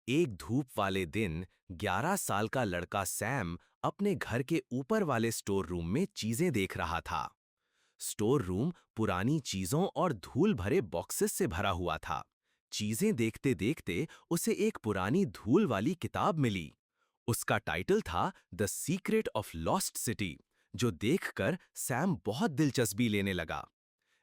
एक धूप वाले दिन 11 साल का लड़का सैम अपने घर के ऊपर वाले स्टोर रूम में चीजें देख रहा था। स्टोर रूम पुरानी चीजों और धूल भरे बॉक्सेस से भरा हुआ था। चीजें देखते देखते उसे एक पुरानी धूल वाली किताब मिली। उसका टाइटल था the secret of lost city, जो देखकर सैम बहुत दिलचस्पी लेने लगा।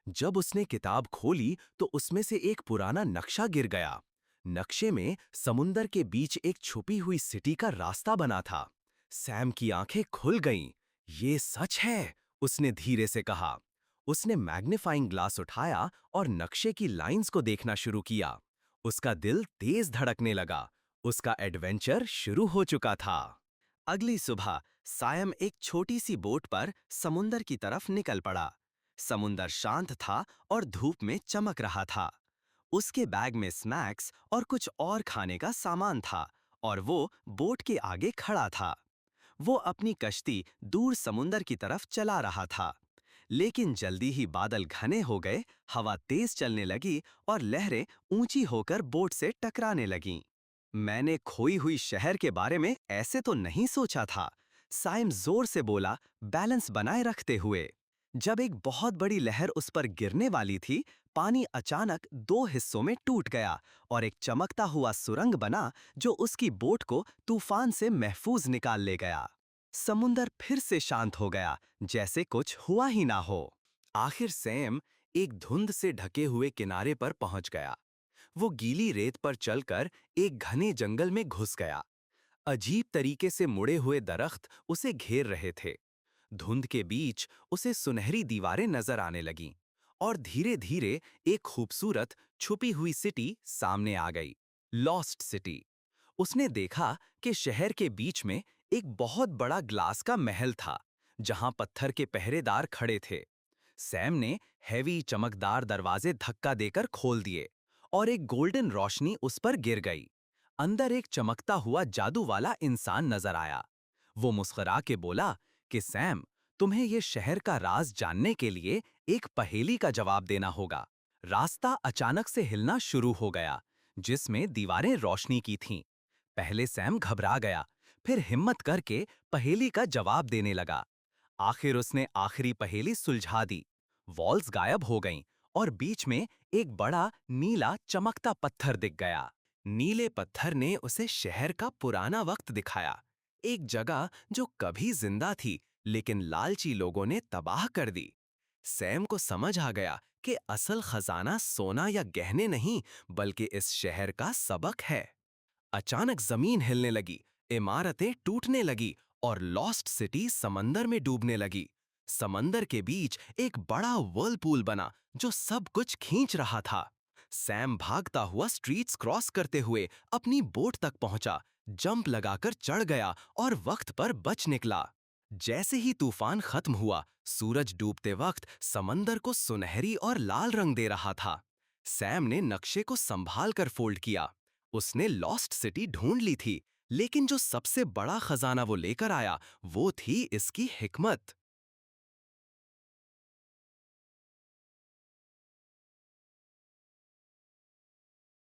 जब उसने किताब खोली तो उसमें से एक पुराना नक्शा गिर गया। नक्शे में समुंदर के बीच एक छुपी हुई सिटी का रास्ता बना था। सैम की आंखें खुल गईं। ये सच है, उसने धीरे से कहा। उसने मैग्नीफाइंग ग्लास उठाया और नक्शे की लाइंस को देखना शुरू किया। उसका दिल तेज धड़कने लगा। उसका एडवेंचर शुरू हो चुका था। अगली सुबह सायम एक छोटी सी बोट पर समुंदर की तरफ निकल पड़ा। समुंदर शांत था और धूप में चमक रहा था। उसके बैग में स्नैक्स और कुछ और खाने का सामान था और वो बोट के आगे खड़ा था। वो अपनी कश्ती दूर समुंदर की तरफ चला रहा था। लेकिन जल्दी ही बादल घने हो गए, हवा तेज चलने लगी और लहरें ऊंची होकर बोट से टकराने लगीं। मैंने खोई हुई शहर के बारे में ऐसे तो नहीं सोचा था, साइम जोर से बोला, बैलेंस बनाए रखते हुए। जब एक बहुत बड़ी लहर उस पर गिरने वाली थी, पानी अचानक दो हिस्सों में टूट गया और एक चमकता हुआ सुरंग बना जो उसकी बोट को तूफान से महफूज निकाल ले गया। समुंदर फिर से शांत हो गया, जैसे कुछ हुआ ही ना हो। आखिर सैम एक धुंध से ढके हुए किनारे पर पहुंच गया। वो गीली रेत पर चलकर एक घने जंगल में घुस गया। अजीब तरीके से मुड़े हुए दरख्त उसे घेर रहे थे। धुंध के बीच उसे सुनहरी दीवारें नजर आने लगीं और धीरे-धीरे एक खूबसूरत छुपी हुई सिटी सामने आ गई, लॉस्ट सिटी। उसने देखा कि शहर के बीच में एक बहुत बड़ा ग्लास का महल था, जहां पत्थर के पहरेदार खड़े थे। सैम ने हैवी चमकदार दरवाजे धक्का देकर खोल दिए और एक गोल्डन रोशनी उस पर गिर गई। अंदर एक चमकता हुआ जादू वाला इंसान नजर आया। वो मुस्कुरा के बोला कि सैम, तुम्हें ये शहर का राज जानने के लिए एक पहेली का जवाब देना होगा। रास्ता अचानक से हिलना शुरू हो गया, जिसमें दीवारें रोशनी की थीं। पहले सैम घबरा गया, फिर हिम्मत करके पहेली का जवाब देने लगा। आखिर उसने आखिरी पहेली सुलझा दी। वॉल्स गायब हो गईं और बीच में एक बड़ा नीला चमकता पत्थर दिख गया। नीले पत्थर ने उसे शहर का पुराना वक्त दिखाया, एक जगह जो कभी जिंदा थी लेकिन लालची लोगों ने तबाह कर दी। सैम को समझ आ गया कि असल खजाना सोना या गहने नहीं, बल्कि इस शहर का सबक है। अचानक जमीन हिलने लगी, इमारतें टूटने लगी और लॉस्ट सिटी समंदर में डूबने लगी। समंदर के बीच एक बड़ा व्हर्लपूल बना जो सब कुछ खींच रहा था। सैम भागता हुआ स्ट्रीट्स क्रॉस करते हुए अपनी बोट तक पहुंचा, जंप लगाकर चढ़ गया और वक्त पर बच निकला। जैसे ही तूफान खत्म हुआ, सूरज डूबते वक्त समंदर को सुनहरी और लाल रंग दे रहा था। सैम ने नक्शे को संभाल कर फोल्ड किया। उसने लॉस्ट सिटी ढूंढ ली थी, लेकिन जो सबसे बड़ा खजाना वो लेकर आया, वो थी इसकी हिकमत।